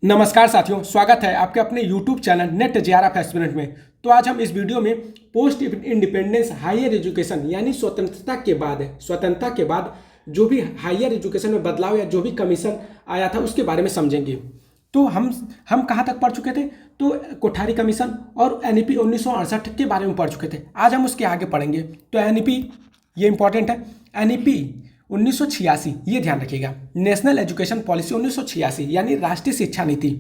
नमस्कार साथियों, स्वागत है आपके अपने YouTube channel net JRF aspirant में। तो आज हम इस वीडियो में पोस्ट इंडिपेंडेंस हायर एजुकेशन यानी स्वतंत्रता के बाद जो भी हायर एजुकेशन में बदलाव या जो भी कमीशन आया था उसके बारे में समझेंगे। तो हम कहाँ तक पढ़ चुके थे? तो कोठारी कमीशन और एनईपी 1968 के बारे में पढ़ चुके थे। आज हम उसके आगे पढ़ेंगे। तो एनईपी ये इंपॉर्टेंट है। एनईपी 1986 ये ध्यान रखिएगा, नेशनल एजुकेशन पॉलिसी 1986 यानी राष्ट्रीय शिक्षा नीति।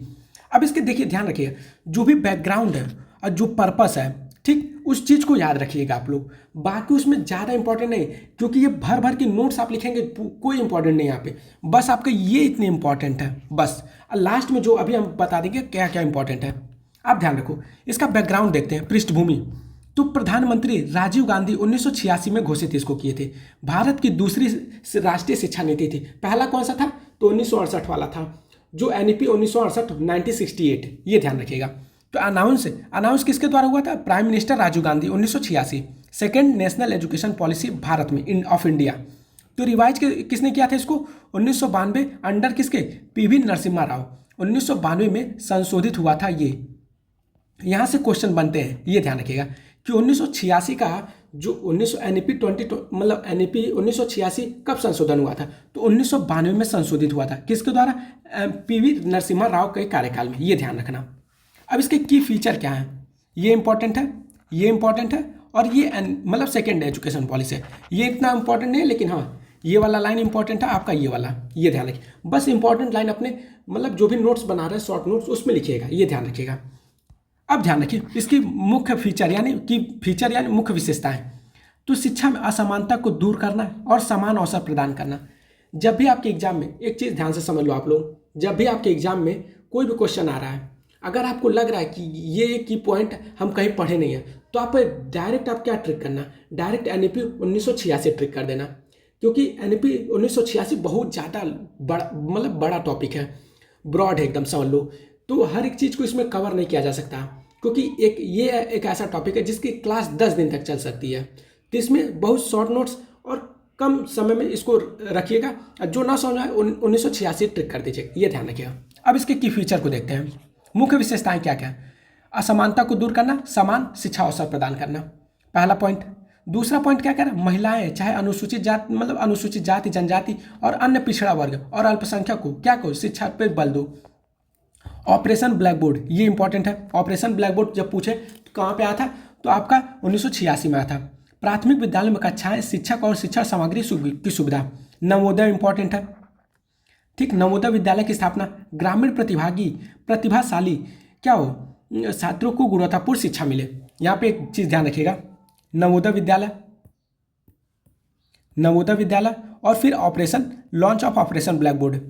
अब इसके देखिए ध्यान रखिएगा, जो भी बैकग्राउंड है और जो पर्पस है, ठीक उस चीज़ को याद रखिएगा आप लोग। बाकी उसमें ज़्यादा इंपॉर्टेंट नहीं, क्योंकि ये भर भर के नोट्स आप लिखेंगे, कोई इंपॉर्टेंट नहीं यहाँ पे। बस आपका ये इतने इंपॉर्टेंट है बस। लास्ट में जो अभी हम बता देंगे क्या क्या इंपॉर्टेंट है, आप ध्यान रखो। इसका बैकग्राउंड देखते हैं, पृष्ठभूमि। तो प्रधानमंत्री राजीव गांधी 1986 में घोषित इसको किए थे। भारत की दूसरी राष्ट्रीय शिक्षा नीति थी। पहला कौन सा था? तो 1968 वाला था, जो एनईपी 1968 1968, ये ध्यान रखिएगा। तो अनाउंस किसके द्वारा हुआ था? Prime minister Rajiv Gandhi 1986। Second national education policy Bharat में ऑफ इंडिया। तो रिवाइज किसने किया था इसको? 1992 अंडर किसके? पीवी नरसिम्हा राव। 1992 में संशोधित हुआ था ये। यहाँ से क्वेश्चन बनते हैं, ये ध्यान रखिएगा कि 1986 का जो 19 एनईपी 20 मतलब एनईपी 1986 कब संशोधन हुआ था? तो 1992 में संशोधित हुआ था। किसके द्वारा? पीवी नरसिम्हा राव के कार्यकाल में, ये ध्यान रखना। अब इसके की फीचर क्या है? ये इंपॉर्टेंट है, ये इंपॉर्टेंट है, और ये मतलब सेकेंड एजुकेशन पॉलिसी है। ये इतना इंपॉर्टेंट नहीं है, लेकिन हाँ ये वाला लाइन इंपॉर्टेंट है आपका, ये वाला, ये ध्यान रखिए। बस इंपॉर्टेंट लाइन अपने मतलब जो भी नोट्स बना रहे हैं शॉर्ट नोट्स उसमें लिखिएगा, ये ध्यान रखिएगा। अब ध्यान रखिए इसकी मुख्य फीचर यानी मुख्य विशेषताएं। तो शिक्षा में असमानता को दूर करना और समान अवसर प्रदान करना। जब भी आपके एग्जाम में, एक चीज़ ध्यान से समझ लो आप लोग, जब भी आपके एग्जाम में कोई भी क्वेश्चन आ रहा है, अगर आपको लग रहा है कि ये की पॉइंट हम कहीं पढ़े नहीं है, तो आप डायरेक्ट क्या ट्रिक करना, डायरेक्ट एनईपी 1986 ट्रिक कर देना। क्योंकि एनईपी 1986 बहुत ज़्यादा बड़ा टॉपिक है, ब्रॉड है एकदम, समझ लो। तो हर एक चीज़ को इसमें कवर नहीं किया जा सकता, क्योंकि ये एक ऐसा टॉपिक है जिसकी क्लास 10 दिन तक चल सकती है। तो इसमें बहुत शॉर्ट नोट्स और कम समय में इसको रखिएगा। जो ना समझ आए 1986 ट्रिक कर दीजिए, ये ध्यान रखिएगा। अब इसके की फीचर को देखते हैं। मुख्य विशेषताएं क्या क्या? असमानता को दूर करना, समान शिक्षा अवसर प्रदान करना, पहला पॉइंट। दूसरा पॉइंट क्या कह रहा है? महिलाएं चाहे अनुसूचित जाति, जनजाति और अन्य पिछड़ा वर्ग और अल्पसंख्यक को क्या करो, शिक्षा पर बल दो। ऑपरेशन ब्लैक बोर्ड, ये इंपॉर्टेंट है। ऑपरेशन ब्लैक बोर्ड जब पूछे तो कहाँ पे आया था? तो आपका 1986 में आया था। प्राथमिक विद्यालय में कक्षाएं, शिक्षक और शिक्षण सामग्री की सुविधा। नवोदय इंपॉर्टेंट है, ठीक। नवोदय विद्यालय की स्थापना, ग्रामीण प्रतिभाशाली क्या हो, छात्रों को गुणवत्तापूर्ण शिक्षा मिले। यहाँ पे एक चीज़ ध्यान रखिएगा, नवोदय विद्यालय और फिर launch of operation black board,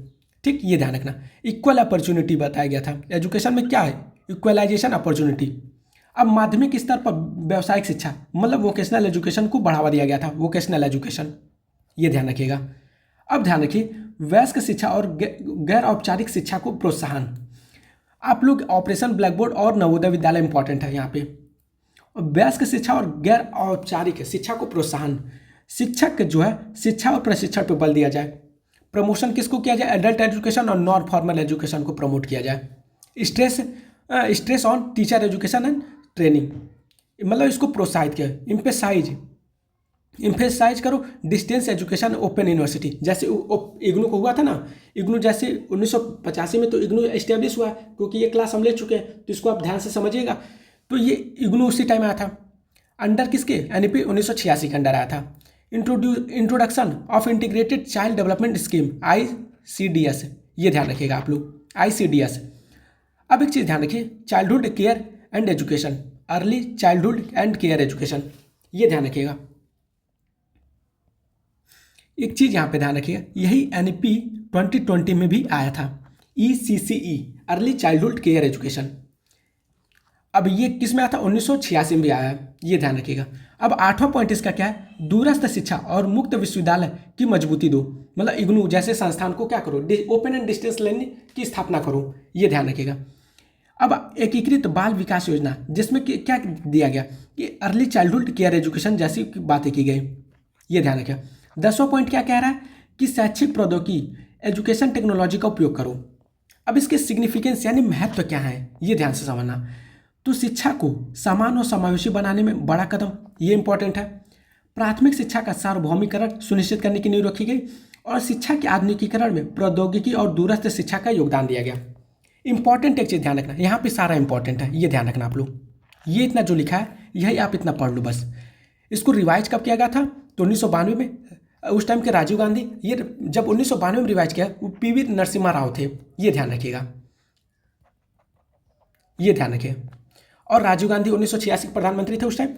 ठीक, ये ध्यान रखना। इक्वल अपॉर्चुनिटी बताया गया था। एजुकेशन में क्या है? Equalisation opportunity. अब माध्यमिक स्तर पर व्यावसायिक शिक्षा मतलब वोकेशनल एजुकेशन को बढ़ावा दिया गया था, वोकेशनल एजुकेशन, ये ध्यान रखिएगा। अब ध्यान रखिए वयस्क शिक्षा और गैर औपचारिक शिक्षा को प्रोत्साहन। आप लोग ऑपरेशन ब्लैक बोर्ड और नवोदय विद्यालय इंपॉर्टेंट है यहाँ पे। वयस्क शिक्षा और गैर औपचारिक शिक्षा को प्रोत्साहन, शिक्षक जो है शिक्षा और प्रशिक्षण पर बल दिया जाए। प्रमोशन किसको किया जाए? एडल्ट एजुकेशन और नॉन फॉर्मल एजुकेशन को प्रमोट किया जाए। Stress on teacher education and training, मतलब इसको प्रोत्साहित किया। इम्फेसाइज करो डिस्टेंस एजुकेशन, ओपन यूनिवर्सिटी, जैसे इग्नू को हुआ था ना। इग्नू जैसे 1985 में तो इग्नू एस्टेब्लिश हुआ, क्योंकि ये क्लास हम ले चुके हैं, तो इसको आप ध्यान से समझिएगा। तो ये इग्नू उसी टाइम आया था, अंडर किसके? एनईपी 1986 के अंडर आया था। Introduction of integrated child development scheme, ICDS, ये ध्यान रखिएगा आप लोग, ICDS। अब एक चीज़ ध्यान रखिए, childhood care and education, early childhood and care education, ये ध्यान रखिएगा। एक चीज़ यहाँ पे ध्यान रखिएगा, यही एनईपी 2020 में भी आया था, ECCE, early childhood care education. अब ये किस में आया था? 1986 में भी आया है, ये ध्यान रखिएगा। अब 8वां पॉइंट इसका क्या है? दूरस्थ शिक्षा और मुक्त विश्वविद्यालय की मजबूती दो, मतलब इग्नू जैसे संस्थान को क्या करो, ओपन एंड डिस्टेंस लर्निंग की स्थापना करो, ये ध्यान रखिएगा। अब एकीकृत बाल विकास योजना, जिसमें क्या दिया गया कि अर्ली चाइल्डहुड केयर एजुकेशन जैसी बातें की गई, ये ध्यान रखिएगा। 10वां पॉइंट क्या कह रहा है कि शैक्षिक प्रौद्योगिकी एजुकेशन टेक्नोलॉजी का उपयोग करो। अब इसके सिग्निफिकेंस यानी महत्व क्या है ये ध्यान से समझना। तो शिक्षा को समान और समावेशी बनाने में बड़ा कदम, ये इंपॉर्टेंट है। प्राथमिक शिक्षा का सार्वभौमिकरण सुनिश्चित करने की नींव रखी गई और शिक्षा के आधुनिकीकरण में प्रौद्योगिकी और दूरस्थ शिक्षा का योगदान दिया गया। इंपॉर्टेंट एक चीज़ ध्यान रखना, यहाँ पे सारा इंपॉर्टेंट है, ये ध्यान रखना आप लोग। ये इतना जो लिखा है यही आप इतना पढ़ लो बस। इसको रिवाइज कब किया गया था? तो 1992 में, उस टाइम के राजीव गांधी। ये जब 1992 में रिवाइज किया वो पीवी नरसिम्हा राव थे, ये ध्यान रखिएगा, ये ध्यान रखिए। और राजीव गांधी 1986 के प्रधानमंत्री थे उस टाइम।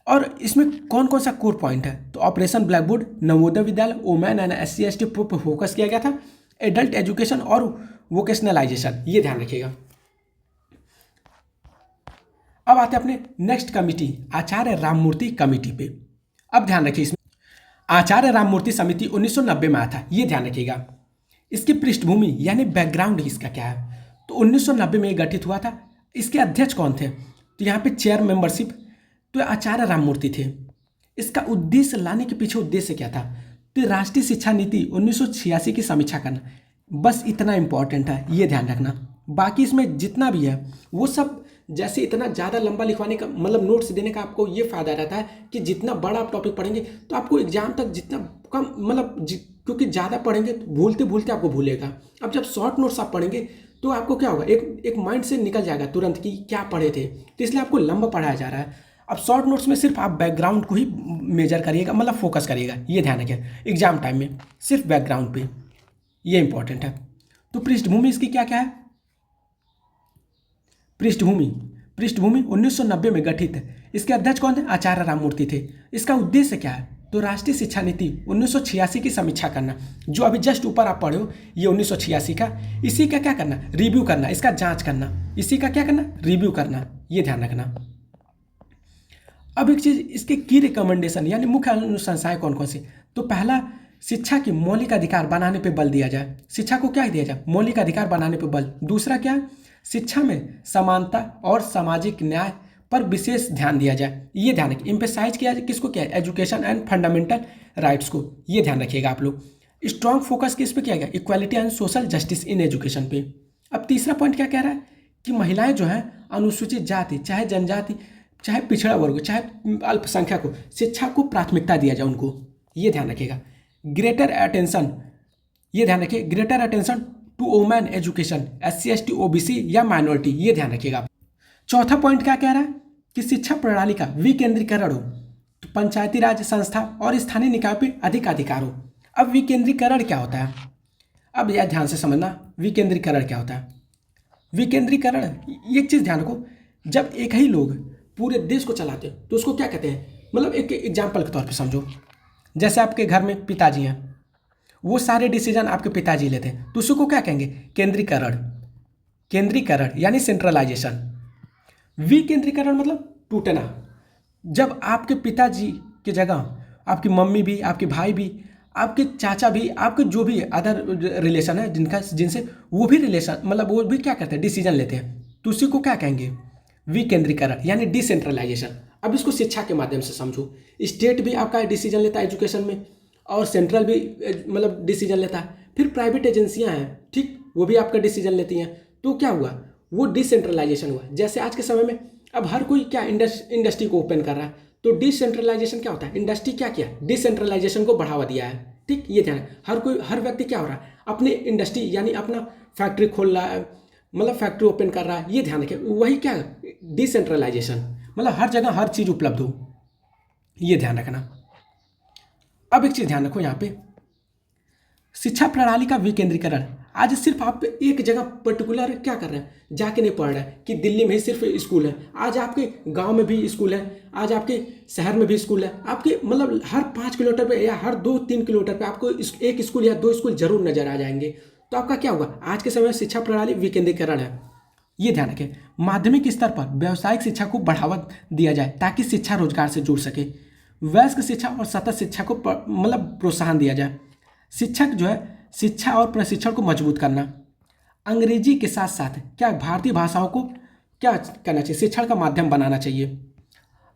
और इसमें कौन कौन सा कोर पॉइंट है? तो operation blackboard, Navodaya Vidyalaya, women and SC/ST पर फोकस किया गया था, एडल्ट एजुकेशन और वोकेशनलाइजेशन, ये ध्यान रखिएगा। अब आते हैं अपने नेक्स्ट कमिटी, आचार्य राममूर्ति कमिटी पे। अब ध्यान रखिए, इसमें आचार्य राममूर्ति समिति 1990 में आया था, ये ध्यान रखिएगा। इसकी पृष्ठभूमि यानी बैकग्राउंड इसका क्या है? तो 1990 में ये गठित हुआ था। इसके अध्यक्ष कौन थे? तो यहाँ पे चेयर मेंबरशिप तो आचार्य राममूर्ति थे। इसका उद्देश्य, लाने के पीछे उद्देश्य क्या था? तो राष्ट्रीय शिक्षा नीति 1986 की समीक्षा करना, बस इतना इंपॉर्टेंट है, ये ध्यान रखना। बाकी इसमें जितना भी है वो सब, जैसे इतना ज़्यादा लंबा लिखवाने का मतलब नोट्स देने का आपको ये फ़ायदा रहता है कि जितना बड़ा आप टॉपिक पढ़ेंगे तो आपको एग्जाम तक जितना कम मतलब क्योंकि ज़्यादा पढ़ेंगे तो भूलते भूलते आपको भूलेगा। अब जब शॉर्ट नोट्स आप पढ़ेंगे तो आपको क्या होगा, एक माइंड से निकल जाएगा तुरंत कि क्या पढ़े थे, तो इसलिए आपको लंबा पढ़ाया जा रहा है। अब शॉर्ट नोट्स में सिर्फ आप बैकग्राउंड को ही मेजर करिएगा, मतलब फोकस करिएगा, ये ध्यान रखिए। एग्जाम टाइम में सिर्फ बैकग्राउंड पे, ये इंपॉर्टेंट है। तो पृष्ठभूमि इसकी क्या क्या है? पृष्ठभूमि 1990 में गठित है। इसके अध्यक्ष कौन थे? आचार्य राममूर्ति थे। इसका उद्देश्य क्या है? तो राष्ट्रीय शिक्षा नीति 1986 की समीक्षा करना, जो अभी जस्ट ऊपर आप पढ़े हो ये 1986 का, इसी का क्या करना? रिव्यू करना, इसका जांच करना, इसी का क्या करना? रिव्यू करना, ये ध्यान रखना। अब एक चीज, इसके की रिकमेंडेशन यानी मुख्य अनुशंसाएं कौन कौन सी? तो पहला, शिक्षा की मौलिक अधिकार बनाने पे बल दिया जाए। शिक्षा को क्या दिया जाए? मौलिक अधिकार बनाने पे बल। दूसरा क्या? शिक्षा में समानता और सामाजिक न्याय पर विशेष ध्यान दिया जाए, ये ध्यान रखिए। इम्पेसाइज किया जाए किसको? क्या है? एजुकेशन एंड फंडामेंटल राइट्स को, ये ध्यान रखिएगा आप लोग। स्ट्रॉन्ग फोकस किस पे किया गया? Equality and social justice in education पे। अब तीसरा पॉइंट क्या कह रहा है कि महिलाएं जो है अनुसूचित जाति, चाहे जनजाति, चाहे पिछड़ा वर्ग, चाहे अल्पसंख्यक को, शिक्षा को प्राथमिकता दिया जाए उनको, ये ध्यान रखिएगा। ग्रेटर अटेंशन, ये ध्यान रखिए, greater attention to women education, SC/ST OBC या माइनॉरिटी, ये ध्यान रखिएगा। चौथा पॉइंट क्या कह रहा है कि शिक्षा प्रणाली का विकेंद्रीकरण हो, तो पंचायती राज संस्था और स्थानीय निकाय पे अधिक अधिकार हो। अब विकेंद्रीकरण क्या होता है? अब यह ध्यान से समझना, विकेंद्रीकरण क्या होता है? विकेंद्रीकरण, एक चीज ध्यान रखो, जब एक ही लोग पूरे देश को चलाते हैं तो उसको क्या कहते हैं? मतलब एक एग्जाम्पल के तौर पे समझो, जैसे आपके घर में पिताजी हैं, वो सारे डिसीजन आपके पिताजी लेते हैं, तो उसको क्या कहेंगे? केंद्रीकरण। केंद्रीकरण यानी सेंट्रलाइजेशन। विकेंद्रीकरण मतलब टूटना। जब आपके पिताजी की जगह आपकी मम्मी भी, आपके भाई भी, आपके चाचा भी, आपके जो भी अदर रिलेशन है जिनसे वो भी रिलेशन मतलब वो भी क्या करते हैं? डिसीजन लेते हैं, तो उसी को क्या कहेंगे? विकेंद्रीकरण यानी डिसेंट्रलाइजेशन। अब इसको शिक्षा के माध्यम से समझो। स्टेट भी आपका डिसीजन लेता है एजुकेशन में और सेंट्रल भी मतलब डिसीजन लेता है। फिर प्राइवेट एजेंसियां हैं, ठीक, वो भी आपका डिसीजन लेती हैं। तो क्या हुआ? वो डिसेंट्रलाइजेशन हुआ। जैसे आज के समय में अब हर कोई क्या इंडस्ट्री को ओपन कर रहा है, तो डिसेंट्रलाइजेशन क्या होता है? इंडस्ट्री क्या किया? डिसेंट्रलाइजेशन को बढ़ावा दिया है, ठीक, ये ध्यान। हर व्यक्ति क्या हो रहा है? अपनी इंडस्ट्री यानी अपना फैक्ट्री खोल रहा है, मतलब फैक्ट्री ओपन कर रहा है, ये ध्यान रखें। वही क्या? डिसेंट्रलाइजेशन, मतलब हर जगह हर चीज़ उपलब्ध हो, ये ध्यान रखना। अब एक चीज़ ध्यान रखो यहाँ पे, शिक्षा प्रणाली का विकेंद्रीकरण। आज सिर्फ आप एक जगह पर्टिकुलर क्या कर रहे हैं? जाके नहीं पढ़ रहे हैं कि दिल्ली में ही सिर्फ स्कूल है। आज आपके गांव में भी स्कूल है, आज आपके शहर में भी स्कूल है। आपके मतलब हर 5 किलोमीटर पे या हर 2-3 किलोमीटर पे आपको एक स्कूल या 2 स्कूल जरूर नजर आ जाएंगे। तो आपका क्या होगा? आज के समय में शिक्षा प्रणाली विकेंद्रीकरण है, ये ध्यान रखें। माध्यमिक स्तर पर व्यावसायिक शिक्षा को बढ़ावा दिया जाए ताकि शिक्षा रोजगार से जुड़ सके। वयस्क शिक्षा और सतत शिक्षा को मतलब प्रोत्साहन दिया जाए। शिक्षक जो है शिक्षा और प्रशिक्षण को मजबूत करना। अंग्रेजी के साथ साथ क्या भारतीय भाषाओं को क्या करना चाहिए? शिक्षण का माध्यम बनाना चाहिए।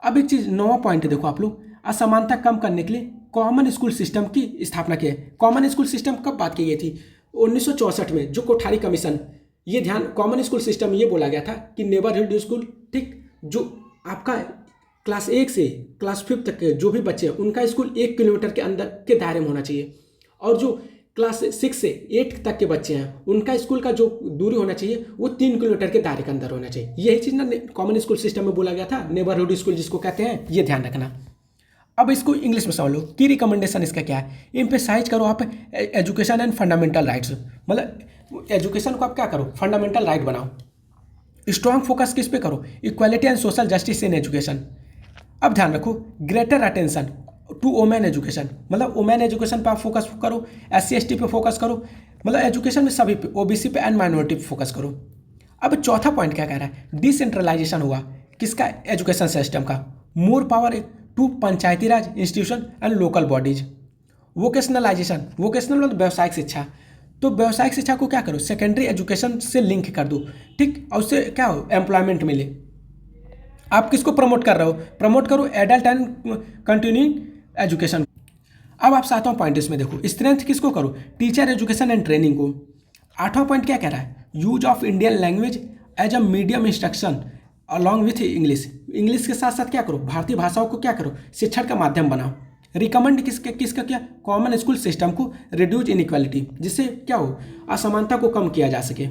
अब एक चीज 9वां पॉइंट देखो आप लोग, असमानता कम करने के लिए कॉमन स्कूल सिस्टम की स्थापना की है। कॉमन स्कूल सिस्टम कब बात की गई थी? 1964 में, जो कोठारी कमीशन ये ध्यान, कॉमन स्कूल सिस्टम ये बोला गया था कि नेबरहुड स्कूल, ठीक, जो आपका क्लास 1 से क्लास 5 तक के जो भी बच्चे हैं उनका स्कूल 1 किलोमीटर के अंदर के दायरे में होना चाहिए, और जो क्लास 6 से 8 तक के बच्चे हैं उनका स्कूल का जो दूरी होना चाहिए वो 3 किलोमीटर के दायरे के अंदर होना चाहिए। यही चीज़ ना कॉमन स्कूल सिस्टम में बोला गया था, नेबरहुड स्कूल जिसको कहते हैं, ये ध्यान रखना। अब इसको इंग्लिश में समझ लो की रिकमेंडेशन इसका क्या है। एम्फेसाइज करो आप एजुकेशन एंड फंडामेंटल राइट्स, मतलब एजुकेशन को आप क्या करो, फंडामेंटल राइट बनाओ। स्ट्रॉन्ग फोकस किस पे करो, equality and social justice in education. अब ध्यान रखो, greater attention to women education, मतलब वोमेन एजुकेशन पे आप फोकस करो, SC ST पे फोकस करो, मतलब एजुकेशन में सभी पे, OBC पे एंड माइनॉरिटी पे फोकस करो। अब चौथा पॉइंट क्या कह रहा है, डिसेंट्रलाइजेशन हुआ किसका, एजुकेशन सिस्टम का, more power to Panchayati Raj institution and local bodies. Vocationalisation, vocational मतलब व्यावसायिक शिक्षा, तो व्यावसायिक शिक्षा को क्या करो, सेकेंडरी एजुकेशन से लिंक कर दो, ठीक, और उससे क्या हो, एम्प्लॉयमेंट मिले। आप किसको प्रमोट कर रहे हो, प्रमोट करो एडल्ट एंड कंटिन्यूइंग एजुकेशन। अब आप 7वां पॉइंट इसमें देखो, स्ट्रेंथ किसको करो, टीचर एजुकेशन एंड ट्रेनिंग को। 8वां पॉइंट क्या कह रहा है, use of Indian language as a medium instruction along with English, English के साथ साथ क्या करो, भारतीय भाषाओं को क्या करो, शिक्षण का माध्यम बनाओ। रिकमेंड किसका क्या, कॉमन स्कूल सिस्टम को रिड्यूस इनइक्वालिटी, जिससे क्या हो, असमानता को कम किया जा सके।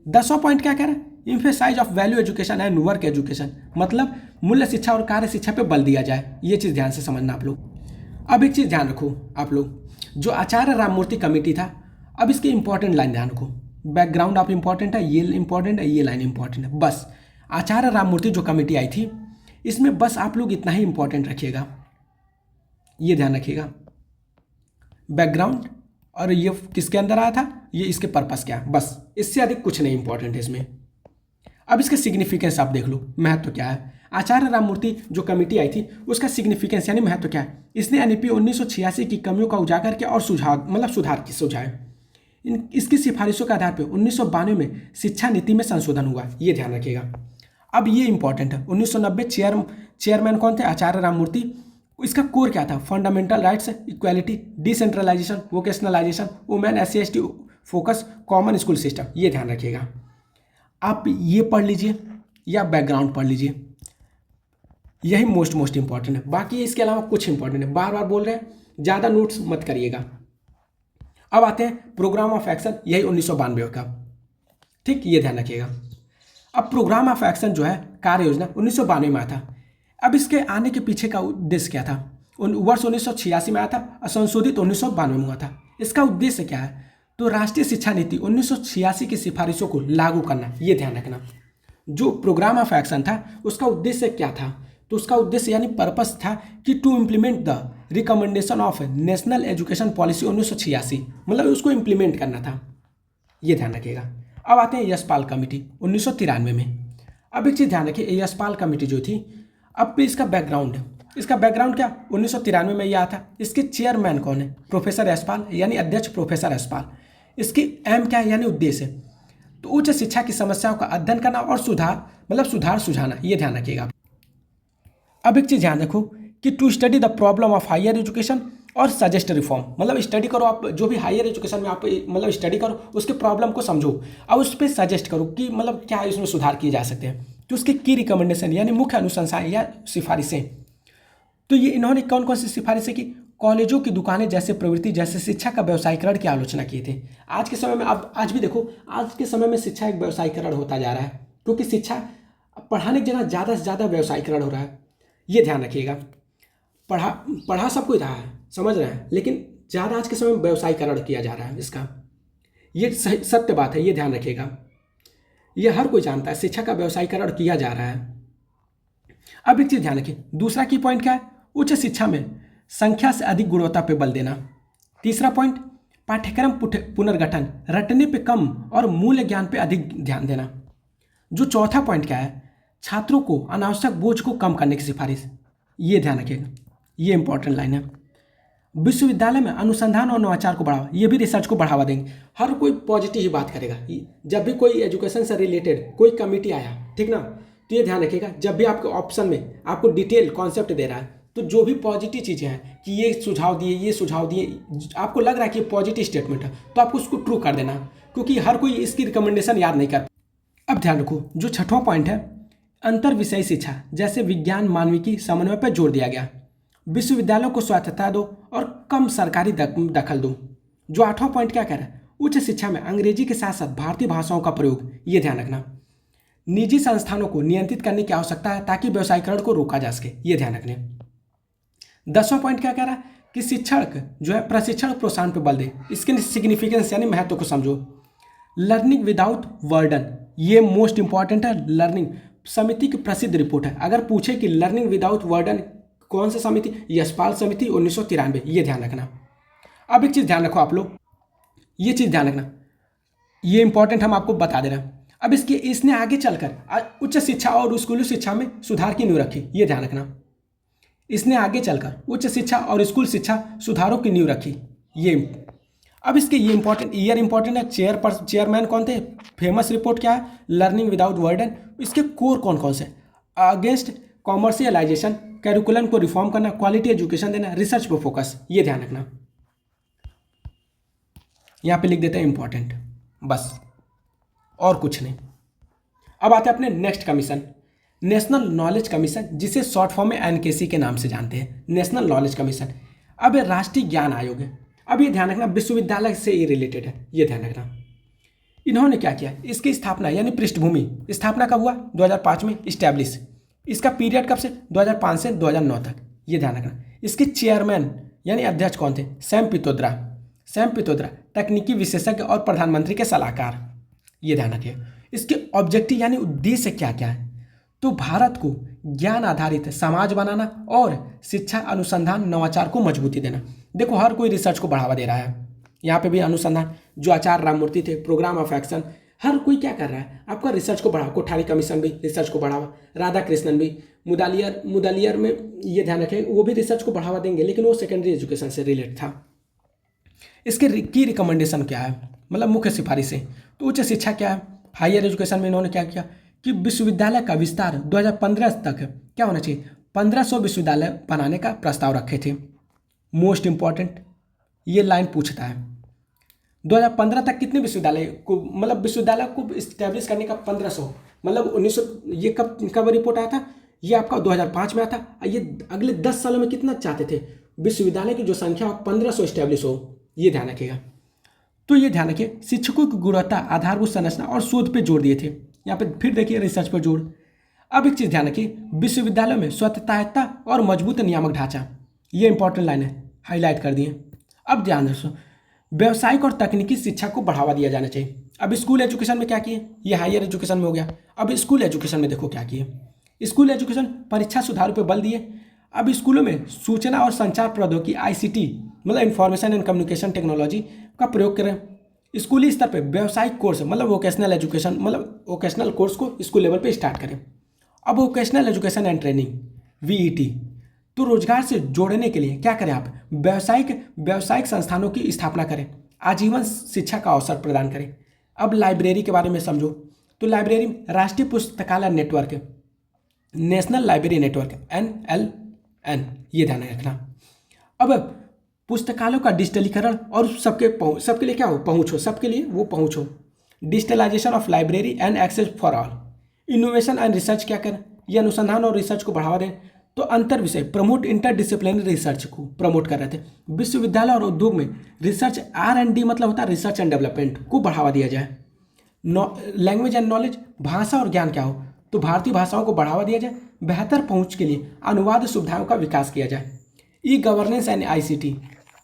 10वां पॉइंट क्या कह रहा है, emphasise of value education and work education, मतलब मूल्य शिक्षा और कार्य शिक्षा पे बल दिया जाए। ये चीज़ ध्यान से समझना आप लोग। अब एक चीज़ ध्यान रखो आप लोग, जो आचार्य राममूर्ति कमेटी था, अब इसकी इंपॉर्टेंट लाइन ध्यान रखो, बैकग्राउंड आप इंपॉर्टेंट है, ये इंपॉर्टेंट है, ये लाइन इंपॉर्टेंट है। बस आचार्य राममूर्ति जो कमेटी आई थी, इसमें बस आप लोग इतना ही इंपॉर्टेंट रखिएगा, ये ध्यान रखिएगा, बैकग्राउंड और ये किसके अंदर आया था, ये इसके पर्पस क्या है, बस इससे अधिक कुछ नहीं इंपॉर्टेंट है इसमें। अब इसके सिग्निफिकेंस आप देख लो, महत्व क्या है। आचार्य राममूर्ति जो कमेटी आई थी उसका सिग्निफिकेंस यानी महत्व क्या है, इसने NEP 1986 की कमियों का उजागर किया और सुझाव मतलब सुधार की सुझाए। इसकी सिफारिशों के आधार पर 1992 में शिक्षा नीति में संशोधन हुआ, ये ध्यान रखिएगा। अब ये इंपॉर्टेंट है, 1990 चेयरमैन कौन थे, आचार्य राममूर्ति। इसका कोर क्या था, fundamental rights, equality, decentralisation, vocationalisation, women, SC ST focus, common school system, ये ध्यान रखिएगा। आप ये पढ़ लीजिए या बैकग्राउंड पढ़ लीजिए, यही मोस्ट इंपॉर्टेंट है, बाकी इसके अलावा कुछ इंपॉर्टेंट है, बार बार बोल रहे हैं, ज़्यादा नोट्स मत करिएगा। अब आते हैं प्रोग्राम ऑफ एक्शन, यही 1992 का, ठीक, ये ध्यान रखिएगा। अब प्रोग्राम ऑफ एक्शन जो है कार्य योजना 1992 में आया था। अब इसके आने के पीछे का उद्देश्य क्या था, वर्ष 1986 में आया था, संशोधित 1992 में हुआ था। इसका उद्देश्य क्या है, तो राष्ट्रीय शिक्षा नीति 1986 की सिफारिशों को लागू करना, ये ध्यान रखना। जो प्रोग्राम ऑफ एक्शन था उसका उद्देश्य क्या था, तो उसका उद्देश्य यानी पर्पस था कि to implement the recommendation of national education policy 1986, मतलब उसको इम्प्लीमेंट करना था, ये ध्यान रखिएगा। अब आते हैं यशपाल कमेटी 1993 में। अब एक चीज़ ध्यान रखिए, यशपाल कमेटी जो थी, अब इसका बैकग्राउंड क्या, 1993 में यह आया था। इसके चेयरमैन कौन है, प्रोफेसर यशपाल, यानी अध्यक्ष प्रोफेसर यशपाल। इसकी एम क्या है, यानी उद्देश्य, तो उच्च शिक्षा की समस्याओं का अध्ययन करना और सुधार सुझाना, ये ध्यान रखिएगा। अब एक चीज़ ध्यान रखो कि to study the problem of higher education और सजेस्ट रिफॉर्म, मतलब स्टडी करो आप, जो भी हायर एजुकेशन में आप मतलब स्टडी करो, उसके प्रॉब्लम को समझो और उस पर सजेस्ट करो कि मतलब क्या इसमें सुधार किए जा सकते हैं। तो उसकी की रिकमेंडेशन यानी मुख्य अनुशंसाएं या सिफारिशें, तो ये इन्होंने कौन कौन सी सिफारिशें की, कॉलेजों की दुकानें जैसे प्रवृत्ति जैसे शिक्षा का व्यवसायीकरण की आलोचना किए थे। आज के समय में आप आज भी देखो, आज के समय में शिक्षा एक व्यवसायीकरण होता जा रहा है, क्योंकि शिक्षा पढ़ाने की जगह ज़्यादा से ज़्यादा व्यवसायीकरण हो रहा है, ये ध्यान रखिएगा। पढ़ा सब कोई रहा है, समझ रहे हैं, लेकिन ज़्यादा आज के समय में व्यवसायीकरण किया जा रहा है इसका, ये सत्य बात है, ये ध्यान रखिएगा। ये हर कोई जानता है, शिक्षा का व्यवसायीकरण किया जा रहा है। अब एक चीज़ ध्यान रखिए, दूसरा की पॉइंट क्या है, उच्च शिक्षा में संख्या से अधिक गुणवत्ता पे बल देना। तीसरा पॉइंट, पाठ्यक्रम पुनर्गठन, रटने पे कम और मूल्य ज्ञान पे अधिक ध्यान देना। जो चौथा पॉइंट क्या है, छात्रों को अनावश्यक बोझ को कम करने की सिफारिश, ये ध्यान रखिएगा, ये इंपॉर्टेंट लाइन है। विश्वविद्यालय में अनुसंधान और नवाचार को बढ़ावा, ये भी रिसर्च को बढ़ावा देंगे। हर कोई पॉजिटिव ही बात करेगा, जब भी कोई एजुकेशन से रिलेटेड कोई कमेटी आया, ठीक ना, तो ये ध्यान रखिएगा, जब भी आपके ऑप्शन में आपको डिटेल कॉन्सेप्ट दे रहा है, तो जो भी पॉजिटिव चीज़ें हैं कि ये सुझाव दिए, आपको लग रहा है कि पॉजिटिव स्टेटमेंट है, तो आपको उसको ट्रू कर देना, क्योंकि हर कोई इसकी रिकमेंडेशन याद नहीं कर। अब ध्यान रखो, जो छठवां पॉइंट है, अंतर विषय शिक्षा जैसे विज्ञान मानविकी समन्वय पर जोर दिया गया। विश्वविद्यालयों को स्वायत्तता दो और कम सरकारी दखल दो। जो आठवां पॉइंट क्या कह रहा है, उच्च शिक्षा में अंग्रेजी के साथ साथ भारतीय भाषाओं का प्रयोग, ये ध्यान रखना। निजी संस्थानों को नियंत्रित करने की आवश्यकता है ताकि व्यवसायीकरण को रोका जा सके, ये ध्यान रखने। 10वां पॉइंट क्या कह रहा है कि शिक्षक जो है प्रशिक्षण प्रोत्साहन पर बल दे। इसके सिग्निफिकेंस यानी महत्व को समझो। लर्निंग विदाउट वर्डन, ये मोस्ट इंपॉर्टेंट है। लर्निंग समिति की प्रसिद्ध रिपोर्ट है। अगर पूछे कि लर्निंग विदाउट वर्डन कौन सी समिति, यशपाल समिति 1993, ये ध्यान रखना। अब एक चीज़ ध्यान रखो आप लोग, ये चीज़ ध्यान रखना, ये इंपॉर्टेंट हम आपको बता दे रहे हैं। अब इसने आगे चलकर उच्च शिक्षा और स्कूली शिक्षा में सुधार की नींव रखी, ये ध्यान रखना। इसने आगे चलकर उच्च शिक्षा और स्कूल शिक्षा सुधारों की नींव रखी, ये। अब इसके ये इंपॉर्टेंट ईयर इंपॉर्टेंट है। चेयरमैन कौन थे, फेमस रिपोर्ट क्या है, लर्निंग विदाउट वर्डन। इसके कोर कौन कौन से, अगेंस्ट कॉमर्शियलाइजेशन, कैरिकुलम को रिफॉर्म करना, क्वालिटी एजुकेशन देना, रिसर्च पर फोकस, ये ध्यान रखना। यहाँ पे लिख देते हैं इंपॉर्टेंट, बस और कुछ नहीं। अब आते हैं अपने next commission, national knowledge commission, जिसे शॉर्ट फॉर्म में एनकेसी के नाम से जानते हैं, नेशनल नॉलेज कमीशन। अब ये राष्ट्रीय ज्ञान आयोग है। अब ये ध्यान रखना, विश्वविद्यालय से ये रिलेटेड है, ये ध्यान रखना। इन्होंने क्या किया, इसकी स्थापना यानी पृष्ठभूमि, स्थापना कब हुआ, 2005 में इस्टेब्लिश। इसका पीरियड कब से, 2005 से 2009 तक, ये ध्यान रखना। इसके चेयरमैन यानी अध्यक्ष कौन थे, सैम पित्रोदा, तकनीकी विशेषज्ञ और प्रधानमंत्री के सलाहकार, ये ध्यान रखिए। इसके ऑब्जेक्टिव यानी उद्देश्य क्या क्या है, तो भारत को ज्ञान आधारित समाज बनाना और शिक्षा, अनुसंधान, नवाचार को मजबूती देना। देखो हर कोई रिसर्च को बढ़ावा दे रहा है, यहाँ पे भी अनुसंधान, जो आचार्य राममूर्ति थे, प्रोग्राम ऑफ एक्शन, हर कोई क्या कर रहा है, आपका रिसर्च को बढ़ावा। कोठारी कमीशन भी रिसर्च को बढ़ावा, राधा कृष्णन भी, मुदालियर में, ये ध्यान रखें, वो भी रिसर्च को बढ़ावा देंगे, लेकिन वो सेकेंडरी एजुकेशन से रिलेटेड था। इसके की रिकमेंडेशन क्या है, मतलब मुख्य सिफारिशें, तो उच्च शिक्षा क्या है, हायर एजुकेशन में इन्होंने क्या किया कि विश्वविद्यालय का विस्तार 2015 तक क्या होना चाहिए, 1500 विश्वविद्यालय बनाने का प्रस्ताव रखे थे। मोस्ट इंपॉर्टेंट ये लाइन पूछता है, 2015 तक कितने विश्वविद्यालय को, मतलब विश्वविद्यालय को इस्टेब्लिश करने का 1500, मतलब 1900, ये कब रिपोर्ट आया था, ये आपका 2005 में आया था। ये अगले 10 सालों में कितना चाहते थे, विश्वविद्यालय की जो संख्या 1500 इस्टेब्लिश हो, ये ध्यान रखिएगा। तो ये ध्यान रखिए, शिक्षकों की गुणवत्ता, आधारभूत संरचना और शोध पे जोर दिए थे। यहाँ पे फिर देखिए रिसर्च पर जोर। अब एक चीज़ ध्यान रखिए, विश्वविद्यालयों में स्वायत्तता और मजबूत नियामक ढांचा, ये इंपॉर्टेंट लाइन है, हाईलाइट कर दिए। अब ध्यान रखो, व्यावसायिक और तकनीकी शिक्षा को बढ़ावा दिया जाना चाहिए। अब स्कूल एजुकेशन में क्या किए, ये हायर एजुकेशन में हो गया। अब स्कूल एजुकेशन में देखो क्या किए, स्कूल एजुकेशन परीक्षा सुधार पर बल दिए। अब स्कूलों में सूचना और संचार प्रौद्योगिकी ICT, मतलब इंफॉर्मेशन एंड कम्युनिकेशन टेक्नोलॉजी का प्रयोग करें। स्कूली स्तर पे व्यावसायिक कोर्स, मतलब वोकेशनल एजुकेशन, मतलब वोकेशनल कोर्स को स्कूल लेवल पे स्टार्ट करें। अब vocational education and training VET, तो रोजगार से जोड़ने के लिए क्या करें आप, व्यावसायिक संस्थानों की स्थापना करें, आजीवन शिक्षा का अवसर प्रदान करें। अब लाइब्रेरी के बारे में समझो, तो लाइब्रेरी राष्ट्रीय पुस्तकालय network, national library network NLN, ये ध्यान रखना। अब पुस्तकालयों का डिजिटलीकरण और सबके लिए क्या हो, पहुँच हो, सबके लिए वो पहुँच हो। Digitalisation of library and access for all. Innovation and research क्या करें, ये अनुसंधान और रिसर्च को बढ़ावा दें। तो अंतर विषय प्रमोट इंटरडिसिप्लिनरी रिसर्च को प्रमोट कर रहे थे। विश्वविद्यालय और उद्योग में रिसर्च R&D, मतलब होता है रिसर्च एंड डेवलपमेंट, को बढ़ावा दिया जाए। लैंग्वेज एंड नॉलेज, भाषा और ज्ञान क्या हो, तो भारतीय भाषाओं को बढ़ावा दिया जाए। बेहतर पहुँच के लिए अनुवाद सुविधाओं का विकास किया जाए। E-गवर्नेंस एंड ICT,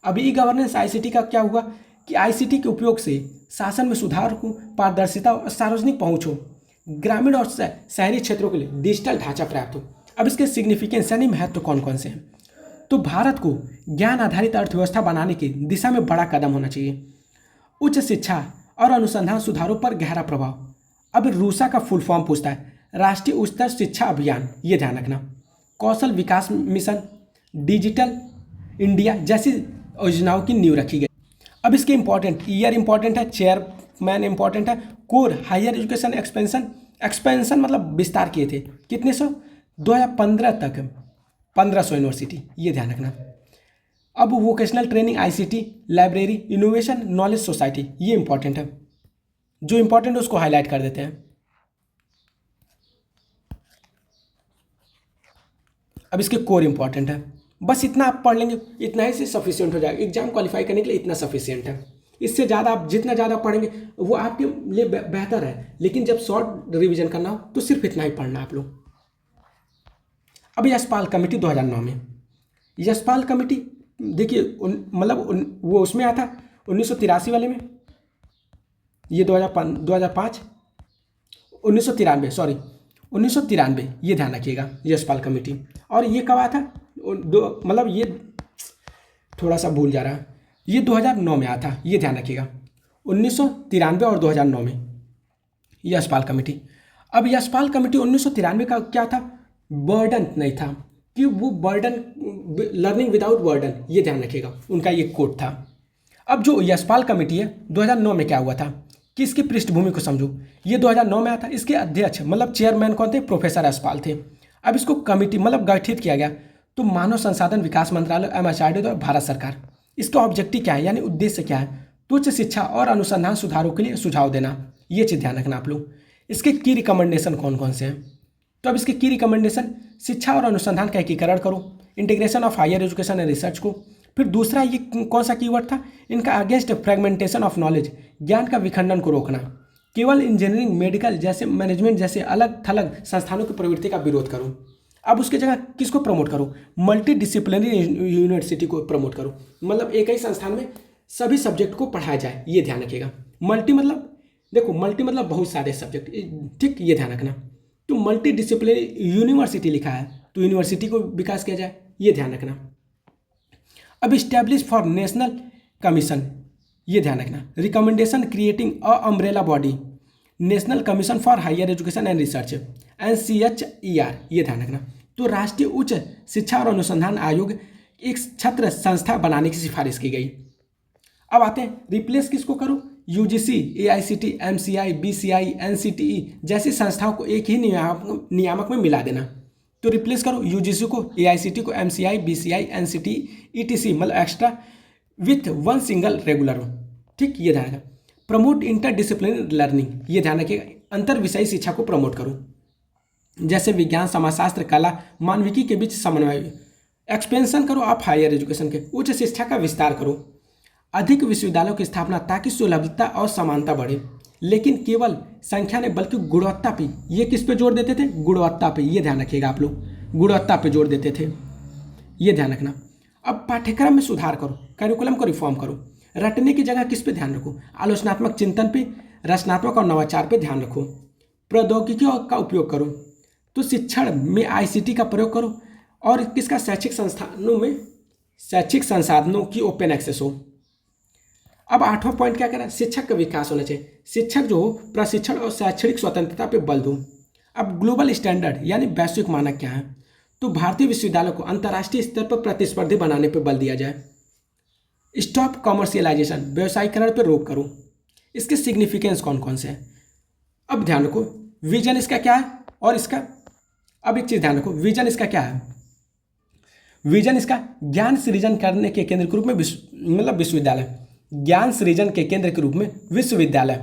अब E-गवर्नेंस ICT का क्या हुआ कि ICT के उपयोग से शासन में सुधार हो, पारदर्शिता और सार्वजनिक पहुँच हो, ग्रामीण और शहरी क्षेत्रों के लिए डिजिटल ढांचा प्राप्त हो। अब इसके सिग्निफिकेंस यानी महत्व कौन कौन से हैं, तो भारत को ज्ञान आधारित अर्थव्यवस्था बनाने की दिशा में बड़ा कदम होना चाहिए। उच्च शिक्षा और अनुसंधान सुधारों पर गहरा प्रभाव। अब रूसा का फुल फॉर्म पूछता है, राष्ट्रीय उच्चतर शिक्षा अभियान, ये ध्यान रखना। कौशल विकास मिशन, डिजिटल इंडिया जैसी योजनाओं की नींव रखी गई। अब इसके इंपॉर्टेंट ईयर इंपॉर्टेंट है, चेयरमैन इंपॉर्टेंट है, कोर हायर एजुकेशन एक्सपेंशन मतलब विस्तार किए थे कितने सौ, 2015 तक 1500 यूनिवर्सिटी, ये ध्यान रखना। अब vocational training ICT, library, innovation, knowledge society, ये इंपॉर्टेंट है। जो इंपॉर्टेंट है उसको हाईलाइट कर देते हैं। अब इसके कोर इंपॉर्टेंट है, बस इतना आप पढ़ लेंगे, इतना ही से सफिशिएंट हो जाएगा एग्जाम क्वालिफाई करने के लिए, इतना सफिशिएंट है। इससे ज़्यादा आप जितना ज़्यादा पढ़ेंगे वो आपके लिए बेहतर है, लेकिन जब शॉर्ट रिवीजन करना हो तो सिर्फ इतना ही पढ़ना आप लोग। अब यशपाल कमेटी 2009 में, यशपाल कमेटी देखिए मतलब वो उसमें आया था 1983 वाले में, ये 2005 1993 सॉरी 1993, ये ध्यान रखिएगा यशपाल कमेटी। और ये कब आया था मतलब ये थोड़ा सा भूल जा रहा है, ये 2009 में आया था, ये ध्यान रखिएगा 1993 और 2009 में यशपाल कमेटी। अब यशपाल कमेटी 1993 का क्या था, बर्डन नहीं था कि वो बर्डन लर्निंग विदाउट बर्डन, ये ध्यान रखिएगा उनका ये कोट था। अब जो यशपाल कमेटी है 2009 में क्या हुआ था कि इसकी पृष्ठभूमि को समझो, ये 2009 में आया था, इसके अध्यक्ष मतलब चेयरमैन कौन थे, प्रोफेसर यशपाल थे। अब इसको कमेटी मतलब गठित किया गया तो मानव संसाधन विकास मंत्रालय MHRD द्वारा भारत सरकार। इसका ऑब्जेक्टिव क्या है यानी उद्देश्य क्या है, तो उच्च शिक्षा और अनुसंधान सुधारों के लिए सुझाव देना, ये चीज़ ध्यान रखना आप लोग। इसके की रिकमेंडेशन कौन कौन से हैं, तो अब इसके की रिकमेंडेशन, शिक्षा और अनुसंधान का एकीकरण करो, integration of higher education and research को। फिर दूसरा ये कौन सा कीवर्ड था इनका, अगेंस्ट फ्रेगमेंटेशन ऑफ नॉलेज, ज्ञान का विखंडन को रोकना, केवल इंजीनियरिंग मेडिकल जैसे मैनेजमेंट जैसे अलग थलग संस्थानों की प्रवृत्ति का विरोध करो। अब उसकी जगह किसको प्रमोट करो, मल्टी डिसिप्लिनरी यूनिवर्सिटी को प्रमोट करो, मतलब एक ही संस्थान में सभी सब्जेक्ट को पढ़ाया जाए, ये ध्यान रखिएगा। मल्टी मतलब देखो, मल्टी मतलब बहुत सारे सब्जेक्ट, ठीक, ये ध्यान रखना। तो मल्टी डिसिप्लिनरी यूनिवर्सिटी लिखा है तो यूनिवर्सिटी को विकास किया जाए, ये ध्यान रखना। अब इस्टेब्लिश फॉर नेशनल कमीशन, ये ध्यान रखना। Recommendation creating a umbrella body, national commission for higher education and research NCHER, ये ध्यान रखना। तो राष्ट्रीय उच्च शिक्षा और अनुसंधान आयोग एक छात्र संस्था बनाने की सिफारिश की गई। अब आते हैं रिप्लेस किसको करो, UGC, AICT, MCI, BCI, NCTE जैसी संस्थाओं को एक ही नियामक में मिला देना। तो रिप्लेस करो UGC को, AICT को, MCI, BCI, NCTE, ETC मतलब extra with one single regular, ठीक, ये ध्यान रखना। प्रमोट इंटर डिसिप्लिनरी लर्निंग, ये ध्यान रखिएगा, अंतर विषयी शिक्षा को प्रमोट करो, जैसे विज्ञान, समाजशास्त्र, कला, मानविकी के बीच समन्वय। एक्सपेंशन करो आप हायर एजुकेशन के, उच्च शिक्षा का विस्तार करो, अधिक विश्वविद्यालयों की स्थापना ताकि सुलभता और समानता बढ़े, लेकिन केवल संख्या ने बल्कि गुणवत्ता पे, ये किस पे जोर देते थे, गुणवत्ता पे, ये ध्यान रखिएगा आप लोग, गुणवत्ता पे जोर देते थे, ये ध्यान रखना। अब पाठ्यक्रम में सुधार करो, करिकुलम को रिफॉर्म करो, रटने की जगह किस पे ध्यान रखो, आलोचनात्मक चिंतन पे, रचनात्मक और नवाचार पे ध्यान रखो, प्रौद्योगिकियों का उपयोग करो, तो शिक्षण में ICT का प्रयोग करो, और किसका, शैक्षिक संस्थानों में शैक्षिक संसाधनों की ओपन एक्सेस हो। अब 8वां पॉइंट क्या कह रहा है, शिक्षक का विकास होना चाहिए, शिक्षक जो हो प्रशिक्षण और शैक्षणिक स्वतंत्रता पे बल दो। अब ग्लोबल स्टैंडर्ड यानी वैश्विक मानक क्या है, तो भारतीय विश्वविद्यालयों को अंतर्राष्ट्रीय स्तर पर प्रतिस्पर्धी बनाने पर बल दिया जाए। स्टॉप कॉमर्शियलाइजेशन, व्यवसायीकरण पर रोक करो। इसके सिग्निफिकेंस कौन कौन से हैं, अब ध्यान रखो, विजन इसका क्या है, और इसका अब एक चीज ध्यान रखो, विजन इसका क्या है, विजन इसका ज्ञान सृजन करने के केंद्र के रूप में मतलब विश्वविद्यालय, ज्ञान सृजन के केंद्र के रूप में विश्वविद्यालय।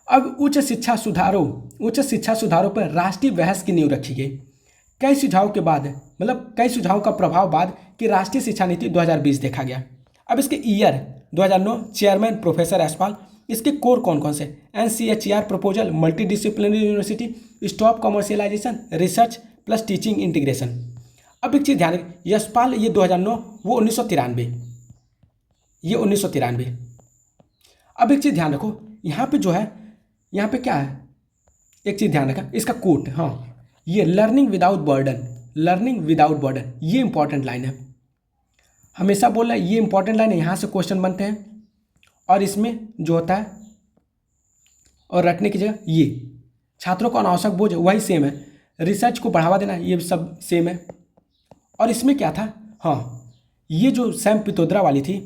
अब उच्च शिक्षा सुधारों पर राष्ट्रीय बहस की नींव रखी गई, कई सुझावों के बाद मतलब कई सुझावों का प्रभाव बाद कि राष्ट्रीय शिक्षा नीति 2020 देखा गया। अब इसके ईयर 2009, चेयरमैन प्रोफेसर यशपाल, इसके कोर कौन कौन से, NCHER proposal, multi disciplinary university, stop commercialisation, research plus teaching integration. अब एक चीज़ ध्यान रखें, यशपाल ये 2009, वो 1993, ये 1993। अब एक चीज़ ध्यान रखो, यहाँ पे जो है, यहाँ पे क्या है, एक चीज़ ध्यान रखा, इसका कोट, हाँ, ये लर्निंग विदाउट बर्डन, ये इंपॉर्टेंट लाइन है, हमेशा बोल रहा है ये इंपॉर्टेंट लाइन है, यहाँ से क्वेश्चन बनते हैं, और इसमें जो होता है और रटने की जगह ये छात्रों को अनावश्यक बोझ वही सेम है, रिसर्च को बढ़ावा देना ये सब सेम है। और इसमें क्या था, हाँ, ये जो सैम पित्रोदा वाली थी,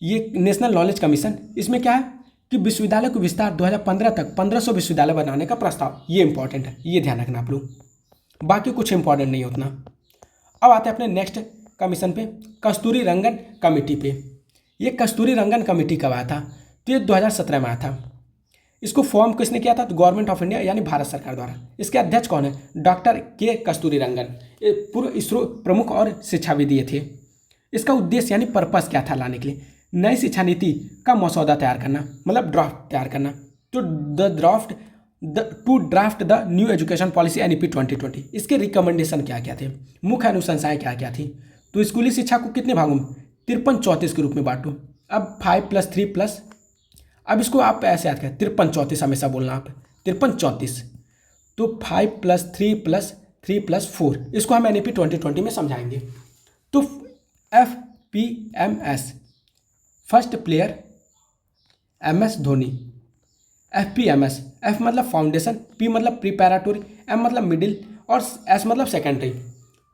ये नेशनल नॉलेज कमीशन, इसमें क्या है कि विश्वविद्यालय को विस्तार 2015 तक 1500 विश्वविद्यालय बनाने का प्रस्ताव, ये इंपॉर्टेंट है, ये ध्यान रखना आप लोग, बाकी कुछ इंपॉर्टेंट नहीं उतना। अब आते हैं अपने नेक्स्ट कमीशन पे, कस्तूरी रंगन कमेटी पे। ये कस्तूरी रंगन कमेटी कब आया था, तो ये 2017 में आया था। इसको फॉर्म किसने किया था? तो गवर्नमेंट ऑफ इंडिया यानी भारत सरकार द्वारा। इसके अध्यक्ष कौन है? डॉक्टर के कस्तूरीरंगन, ये पूर्व इसरो प्रमुख और शिक्षाविद ये थे। इसका उद्देश्य यानी पर्पस क्या था लाने के लिए? नई शिक्षा नीति का मसौदा तैयार करना, मतलब ड्राफ्ट तैयार करना। तो to draft the new education policy NEP 2020। इसके रिकमेंडेशन क्या क्या थे? मुख्य अनुशंसाएं क्या क्या थी? तो स्कूली शिक्षा को कितने भागों में? 53-34 के रूप में बांटो। अब 5+3+, अब इसको आप ऐसे याद करें, 53-34 हमेशा बोलना आप, 53-34। तो 5+3+3+4, इसको हम NEP 2020 में समझाएंगे। तो FPMS, first player, MS Dhoni. FPMS, F मतलब फाउंडेशन, P मतलब प्रिपैरेटरी, M मतलब मिडिल और S मतलब सेकेंडरी।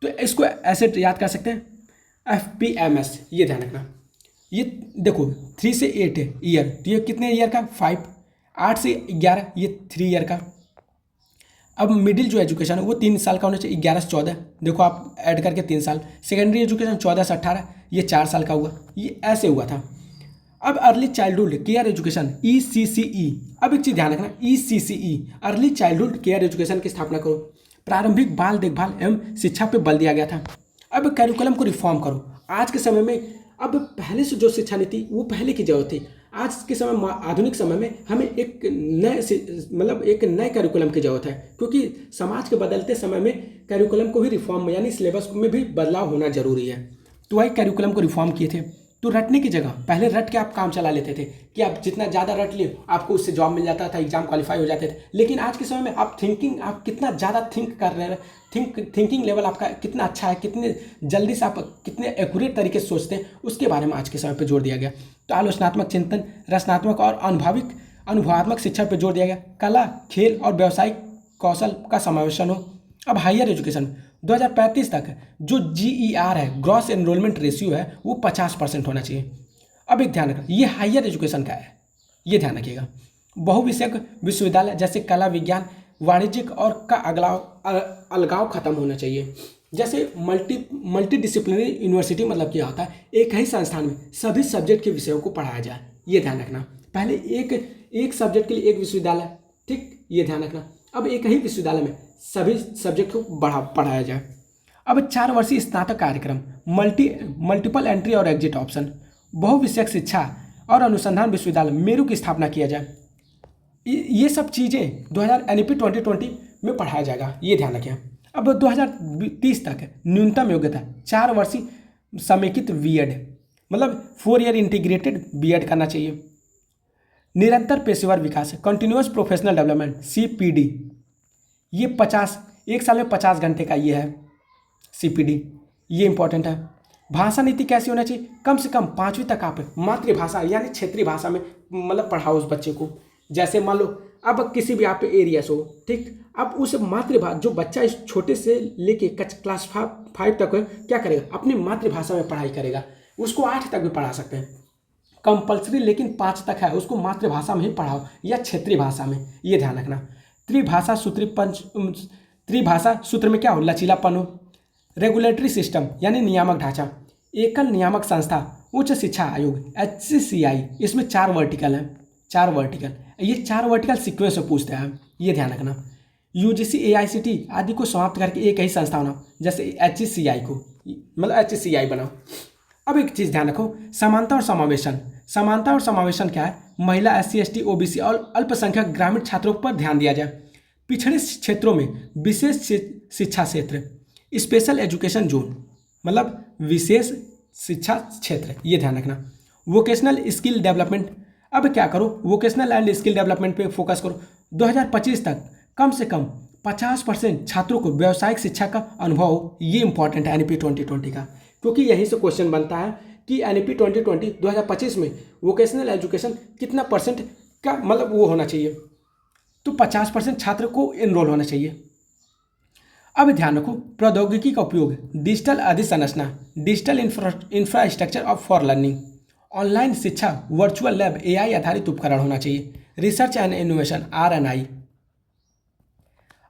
तो इसको ऐसे याद कर सकते हैं, FPMS, ये ध्यान रखना। ये देखो 3 से 8 है ईयर, तो ये कितने ईयर का? 5। 8 से 11 ये 3 ईयर का। अब मिडिल जो एजुकेशन है वो 3 साल का होना चाहिए, 11 से 14, देखो आप ऐड करके 3 साल। सेकेंडरी एजुकेशन 14 से 18, ये 4 साल का हुआ, ये ऐसे हुआ था। अब early childhood care education ECCE, अब एक चीज़ ध्यान रखना, ECCE early childhood care education की स्थापना करो। प्रारंभिक बाल देखभाल एवं शिक्षा पे बल दिया गया था। अब कैरिकुलम को रिफॉर्म करो। आज के समय में, अब पहले से जो शिक्षा नीति वो पहले की जरूरत थी, आज के समय आधुनिक समय में हमें एक नए कैरिकुलम की जरूरत है, क्योंकि समाज के बदलते समय में कैरिकुलम को भी रिफॉर्म यानी सिलेबस में भी बदलाव होना जरूरी है। तो वही कैरिकुलम को रिफॉर्म किए थे। तो रटने की जगह पहले रट के आप काम चला लेते थे कि आप जितना ज़्यादा रट लिए आपको उससे जॉब मिल जाता था, एग्जाम क्वालिफाई हो जाते थे। लेकिन आज के समय में आप कितना ज़्यादा थिंक कर रहे हैं, थिंकिंग लेवल आपका कितना अच्छा है, कितने जल्दी से आप कितने एक्यूरेट तरीके से सोचते हैं, उसके बारे में आज के समय पर जोर दिया गया। तो आलोचनात्मक चिंतन, रचनात्मक और अनुभवात्मक शिक्षा पर जोर दिया गया। कला, खेल और व्यावसायिक कौशल का समावेशन हो। अब हायर एजुकेशन 2035 तक जो GER है, ग्रॉस एनरोलमेंट रेशियो है, वो 50% होना चाहिए। अब एक ध्यान रखना, ये हायर एजुकेशन का है, ये ध्यान रखिएगा। बहुविषयक विश्वविद्यालय जैसे कला, विज्ञान, वाणिज्यिक और का अलगाव खत्म होना चाहिए। जैसे मल्टी डिसिप्लिनरी यूनिवर्सिटी मतलब क्या होता है? एक ही संस्थान में सभी सब्जेक्ट के विषयों को पढ़ाया जाए, ये ध्यान रखना। पहले एक सब्जेक्ट के लिए एक विश्वविद्यालय, ठीक, ये ध्यान रखना। अब एक ही विश्वविद्यालय में सभी सब्जेक्ट को पढ़ाया जाए। अब 4 वर्षीय स्नातक कार्यक्रम, मल्टीपल एंट्री और एग्जिट ऑप्शन, बहुविषयक शिक्षा और अनुसंधान विश्वविद्यालय मेरू की स्थापना किया जाए। ये सब चीज़ें 2000 NEP 2020 में पढ़ाया जाएगा, ये ध्यान रखें। अब 2030 तक न्यूनतम योग्यता 4 वर्षीय समेकित B.Ed, मतलब 4 ईयर इंटीग्रेटेड B.Ed करना चाहिए। निरंतर पेशेवर विकास, कंटिन्यूअस प्रोफेशनल डेवलपमेंट, CPD, ये 1 साल में 50 घंटे का ये है CPD, ये इंपॉर्टेंट है। भाषा नीति कैसी होना चाहिए? कम से कम 5वीं तक आप मातृभाषा यानी क्षेत्रीय भाषा में मतलब पढ़ाओ उस बच्चे को। जैसे मान लो अब किसी भी आप एरिया से हो, ठीक, अब उस मातृभाषा जो बच्चा इस छोटे से लेके क्लास 5 तक क्या करेगा? अपनी मातृभाषा में पढ़ाई करेगा। उसको 8 तक भी पढ़ा सकते हैं कंपल्सरी, लेकिन 5 तक है, उसको मातृभाषा में ही पढ़ाओ या क्षेत्रीय भाषा में, ये ध्यान रखना। त्रिभाषा सूत्र में क्या हो? लचीलापन हो। रेगुलेटरी सिस्टम यानी नियामक ढांचा, एकल नियामक संस्था, उच्च शिक्षा आयोग HCCI, इसमें 4 वर्टिकल हैं, 4 वर्टिकल, ये 4 वर्टिकल सीक्वेंस में पूछते हैं, ये ध्यान रखना। UGC AICT आदि को समाप्त करके एक ही संस्था बनाओ, जैसे HCCI को मतलब HCCI बनाओ। अब एक चीज़ ध्यान रखो, समानता और समावेशन। समानता और समावेशन क्या है? महिला, SC ST OBC और अल्पसंख्यक ग्रामीण छात्रों पर ध्यान दिया जाए। पिछड़े क्षेत्रों में विशेष शिक्षा क्षेत्र, स्पेशल एजुकेशन जोन, मतलब विशेष शिक्षा क्षेत्र, ये ध्यान रखना। वोकेशनल स्किल डेवलपमेंट, अब क्या करो? वोकेशनल एंड स्किल डेवलपमेंट पे फोकस करो। 2025 तक कम से कम 50% छात्रों को व्यावसायिक शिक्षा का अनुभव हो, ये इंपॉर्टेंट है NEP 2020 का, क्योंकि यहीं से क्वेश्चन बनता है कि NEP 2025 में वोकेशनल एजुकेशन कितना % का मतलब वो होना चाहिए? तो 50% छात्र को एनरोल होना चाहिए। अब ध्यान रखो, प्रौद्योगिकी का उपयोग, डिजिटल अधिसंरचना, digital infrastructure of for learning, online शिक्षा, वर्चुअल लैब, AI आधारित उपकरण होना चाहिए। रिसर्च एंड इनोवेशन RNI,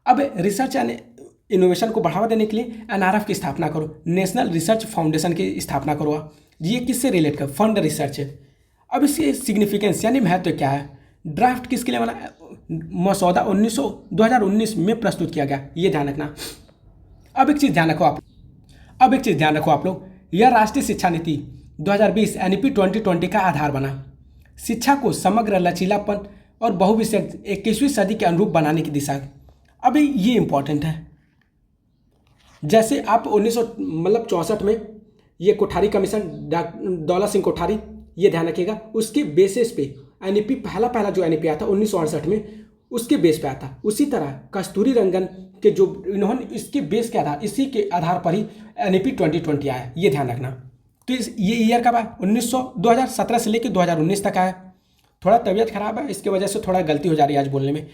अब रिसर्च एंड इनोवेशन को बढ़ावा देने के लिए NRF की स्थापना करो, नेशनल रिसर्च फाउंडेशन की स्थापना करो। ये किससे रिलेट कर? फंड रिसर्च है। अब इसकी सिग्निफिकेंस यानी महत्व क्या है? ड्राफ्ट किसके लिए बना? मसौदा 2019 में प्रस्तुत किया गया, ये ध्यान रखना। अब एक चीज़ ध्यान रखो आप लोग, यह राष्ट्रीय शिक्षा नीति 2020 NEP 2020 का आधार बना। शिक्षा को समग्र, लचीलापन और बहुविषयक 21वीं सदी के अनुरूप बनाने की दिशा। अभी ये इंपॉर्टेंट है, जैसे आप 1964 में ये कोठारी कमीशन, दौलत सिंह कोठारी, ये ध्यान रखिएगा, उसके बेसिस पे NEP पहला जो NEP आया था 1968 में, उसके बेस पे आता। उसी तरह कस्तूरी रंगन के जो इन्होंने इसके बेस के आधार, इसी के आधार पर ही NEP 2020 आया, ये ध्यान रखना। तो ये ईयर कब आया? 2017 से लेकर 2019 तक आया। थोड़ा तबीयत खराब है, इसके वजह से थोड़ा गलती हो जा रही है आज बोलने में।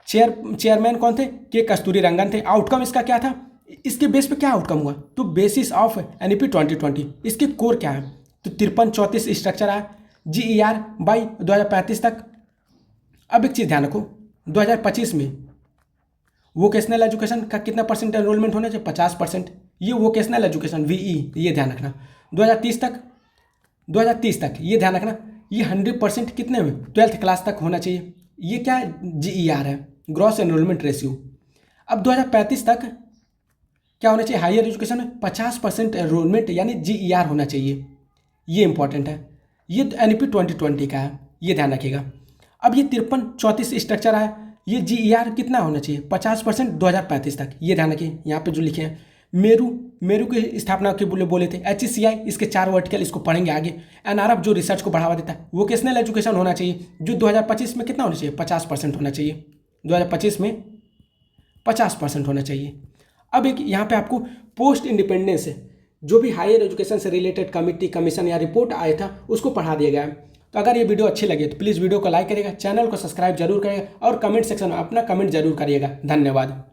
चेयरमैन कौन थे? के कस्तूरी रंगन थे। आउटकम इसका क्या था? इसके बेस पे क्या आउटकम हुआ? तो बेसिस ऑफ NEP 2020 इसके कोर क्या है? तो 53-34 स्ट्रक्चर आया, GER बाई 2035 तक। अब एक चीज़ ध्यान रखो, 2025 में वोकेशनल एजुकेशन का कितना परसेंट एनरोलमेंट होना चाहिए? 50%। ये वोकेशनल एजुकेशन VE, ये ध्यान रखना। 2030 तक ये ध्यान रखना, ये 100% कितने में? 12th क्लास तक होना चाहिए। ये क्या है? GER है, ग्रॉस एनरोलमेंट रेशियो। अब 2035 तक क्या होना चाहिए? हायर एजुकेशन में 50% एनरोलमेंट यानी GER होना चाहिए। ये इंपॉर्टेंट है, ये NEP 2020 का है, ये ध्यान रखिएगा। अब ये 53-34 स्ट्रक्चर है, ये GER कितना होना चाहिए? 50% 2035 तक, ये ध्यान रखिए। यहाँ पे जो लिखे हैं मेरू की स्थापना के बोले थे। HECI, इसके 4 वर्टिकल, इसको पढ़ेंगे आगे। NRF जो रिसर्च को बढ़ावा देता है। वोकेशनल एजुकेशन होना चाहिए, जो 2025 में कितना होना चाहिए? 50% होना चाहिए। 2025 में 50% होना चाहिए। अब एक यहाँ पे आपको पोस्ट इंडिपेंडेंस है, जो भी हायर एजुकेशन से रिलेटेड कमिटी, कमीशन या रिपोर्ट आया था, उसको पढ़ा दिया गया है। तो अगर ये वीडियो अच्छी लगे तो प्लीज़ वीडियो को लाइक करिएगा, चैनल को सब्सक्राइब जरूर करिएगा और कमेंट सेक्शन में अपना कमेंट जरूर करिएगा। धन्यवाद।